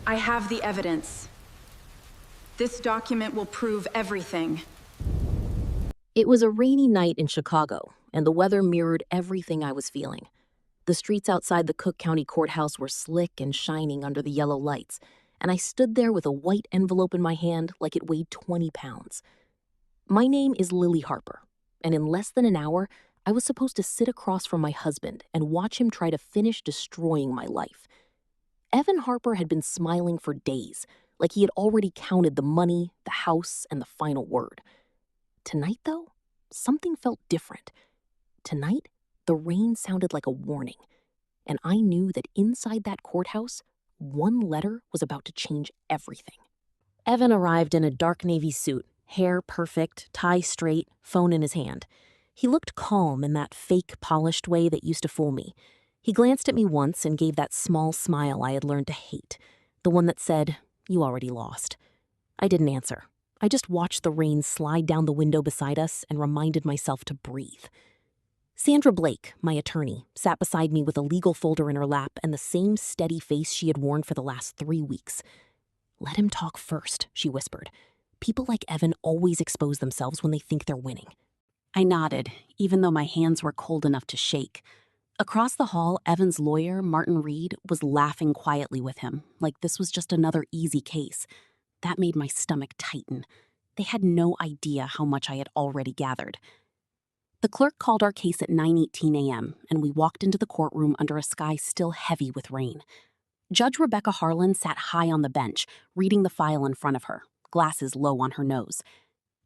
I have the evidence. This document will prove everything. It was a rainy night in Chicago, and the weather mirrored everything I was feeling. The streets outside the Cook County Courthouse were slick and shining under the yellow lights, and I stood there with a white envelope in my hand like it weighed 20 pounds. My name is Lily Harper, and in less than an hour, I was supposed to sit across from my husband and watch him try to finish destroying my life. Evan Harper had been smiling for days, like he had already counted the money, the house, and the final word. Tonight, though, something felt different. Tonight, the rain sounded like a warning, and I knew that inside that courthouse, one letter was about to change everything. Evan arrived in a dark navy suit, hair perfect, tie straight, phone in his hand. He looked calm in that fake, polished way that used to fool me. He glanced at me once and gave that small smile I had learned to hate, the one that said, "You already lost." I didn't answer. I just watched the rain slide down the window beside us and reminded myself to breathe. Sandra Blake, my attorney, sat beside me with a legal folder in her lap and the same steady face she had worn for the last 3 weeks. "Let him talk first," she whispered. "People like Evan always expose themselves when they think they're winning." I nodded, even though my hands were cold enough to shake. Across the hall, Evan's lawyer, Martin Reed, was laughing quietly with him, like this was just another easy case. That made my stomach tighten. They had no idea how much I had already gathered. The clerk called our case at 9:18 a.m., and we walked into the courtroom under a sky still heavy with rain. Judge Rebecca Harlan sat high on the bench, reading the file in front of her, glasses low on her nose.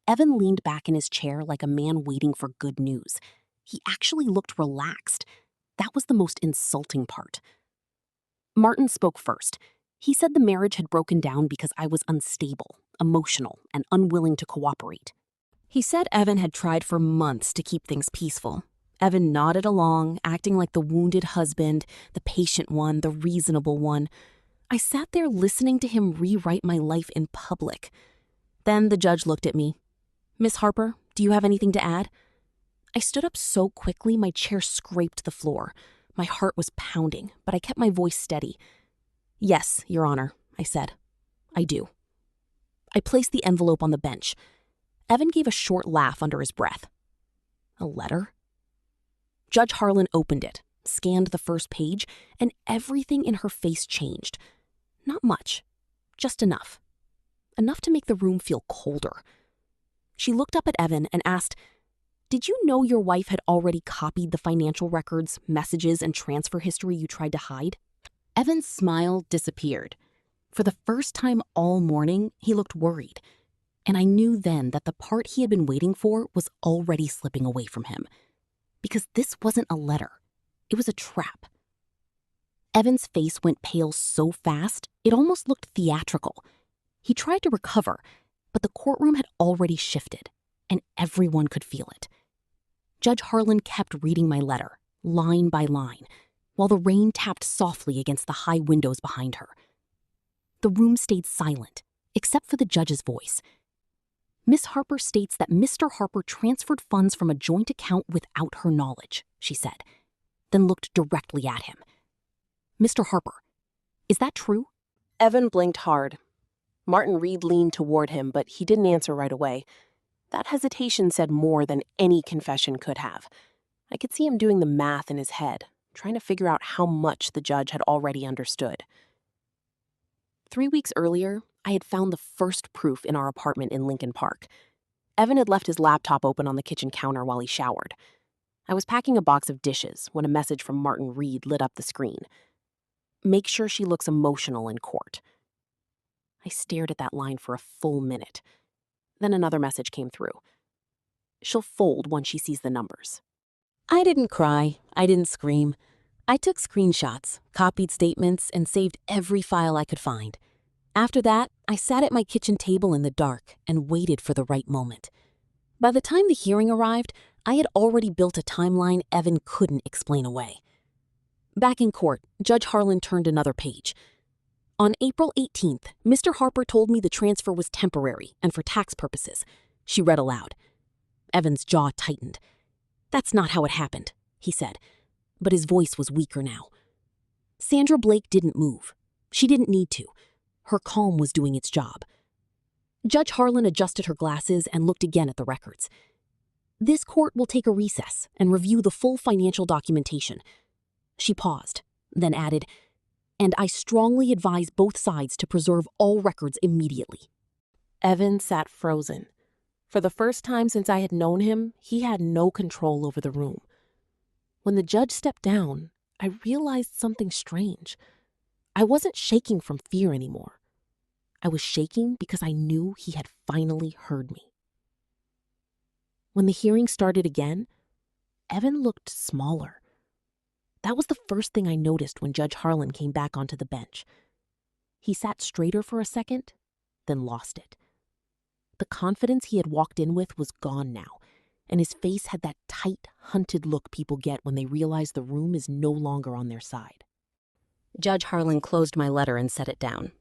Evan leaned back in his chair like a man waiting for good news. He actually looked relaxed. That was the most insulting part. Martin spoke first. He said the marriage had broken down because I was unstable, emotional, and unwilling to cooperate. He said Evan had tried for months to keep things peaceful. Evan nodded along, acting like the wounded husband, the patient one, the reasonable one. I sat there listening to him rewrite my life in public. Then the judge looked at me. "Miss Harper, do you have anything to add?" I stood up so quickly my chair scraped the floor. My heart was pounding, but I kept my voice steady. "Yes, Your Honor," I said. "I do." I placed the envelope on the bench. Evan gave a short laugh under his breath. "A letter?" Judge Harlan opened it, scanned the first page, and everything in her face changed. Not much, just enough. Enough to make the room feel colder. She looked up at Evan and asked, "Did you know your wife had already copied the financial records, messages, and transfer history you tried to hide?" Evan's smile disappeared. For the first time all morning, he looked worried. And I knew then that the part he had been waiting for was already slipping away from him. Because this wasn't a letter. It was a trap. Evan's face went pale so fast, it almost looked theatrical. He tried to recover, but the courtroom had already shifted, and everyone could feel it. Judge Harlan kept reading my letter, line by line, while the rain tapped softly against the high windows behind her. The room stayed silent, except for the judge's voice. "Miss Harper states that Mr. Harper transferred funds from a joint account without her knowledge," she said, then looked directly at him. "Mr. Harper, is that true?" Evan blinked hard. Martin Reed leaned toward him, but he didn't answer right away. That hesitation said more than any confession could have. I could see him doing the math in his head, trying to figure out how much the judge had already understood. 3 weeks earlier, I had found the first proof in our apartment in Lincoln Park. Evan had left his laptop open on the kitchen counter while he showered. I was packing a box of dishes when a message from Martin Reed lit up the screen. "Make sure she looks emotional in court." I stared at that line for a full minute. Then another message came through. "She'll fold once she sees the numbers." I didn't cry. I didn't scream. I took screenshots, copied statements, and saved every file I could find. After that, I sat at my kitchen table in the dark and waited for the right moment. By the time the hearing arrived, I had already built a timeline Evan couldn't explain away. Back in court, Judge Harlan turned another page. "On April 18th, Mr. Harper told me the transfer was temporary and for tax purposes," she read aloud. Evan's jaw tightened. "That's not how it happened," he said, but his voice was weaker now. Sandra Blake didn't move. She didn't need to. Her calm was doing its job. Judge Harlan adjusted her glasses and looked again at the records. This court will take a recess and review the full financial documentation. She paused, then added, and I strongly advise both sides to preserve all records immediately. Evan sat frozen. For the first time since I had known him, he had no control over the room. When the judge stepped down, I realized something strange. I wasn't shaking from fear anymore. I was shaking because I knew he had finally heard me. When the hearing started again, Evan looked smaller. That was the first thing I noticed when Judge Harlan came back onto the bench. He sat straighter for a second, then lost it. The confidence he had walked in with was gone now, and his face had that tight, hunted look people get when they realize the room is no longer on their side. Judge Harlan closed my letter and set it down.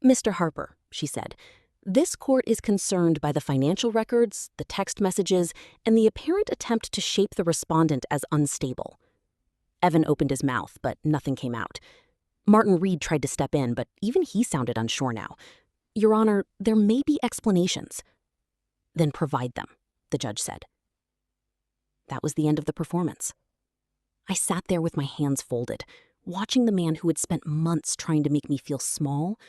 "Mr. Harper," she said, "this court is concerned by the financial records, the text messages, and the apparent attempt to shape the respondent as unstable." Evan opened his mouth, but nothing came out. Martin Reed tried to step in, but even he sounded unsure now. "Your Honor, there may be explanations." "Then provide them," the judge said. That was the end of the performance. I sat there with my hands folded, watching the man who had spent months trying to make me feel small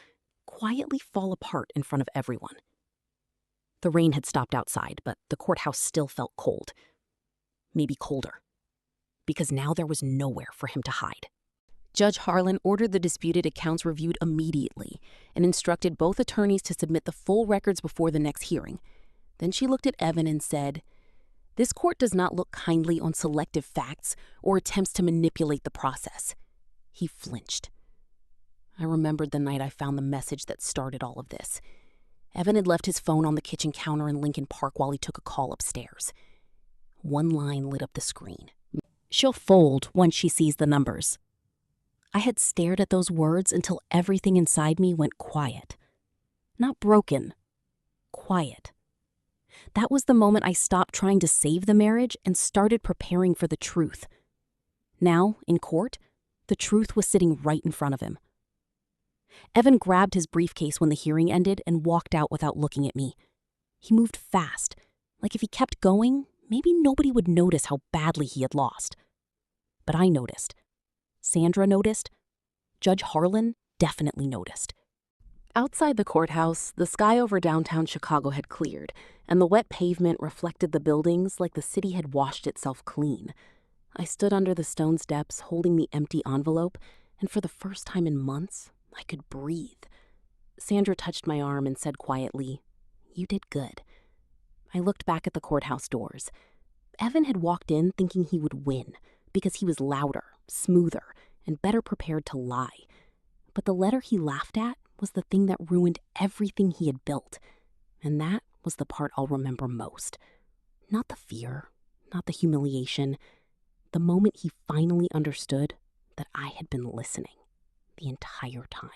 quietly fall apart in front of everyone. The rain had stopped outside, but the courthouse still felt cold. Maybe colder. Because now there was nowhere for him to hide. Judge Harlan ordered the disputed accounts reviewed immediately and instructed both attorneys to submit the full records before the next hearing. Then she looked at Evan and said, "This court does not look kindly on selective facts or attempts to manipulate the process." He flinched. I remembered the night I found the message that started all of this. Evan had left his phone on the kitchen counter in Lincoln Park while he took a call upstairs. One line lit up the screen. "She'll fold once she sees the numbers." I had stared at those words until everything inside me went quiet. Not broken, quiet. That was the moment I stopped trying to save the marriage and started preparing for the truth. Now, in court, the truth was sitting right in front of him. Evan grabbed his briefcase when the hearing ended and walked out without looking at me. He moved fast, like if he kept going, maybe nobody would notice how badly he had lost. But I noticed. Sandra noticed. Judge Harlan definitely noticed. Outside the courthouse, the sky over downtown Chicago had cleared, and the wet pavement reflected the buildings like the city had washed itself clean. I stood under the stone steps holding the empty envelope, and for the first time in months, I could breathe. Sandra touched my arm and said quietly, "You did good." I looked back at the courthouse doors. Evan had walked in thinking he would win because he was louder, smoother, and better prepared to lie. But the letter he laughed at was the thing that ruined everything he had built. And that was the part I'll remember most. Not the fear, not the humiliation. The moment he finally understood that I had been listening the entire time.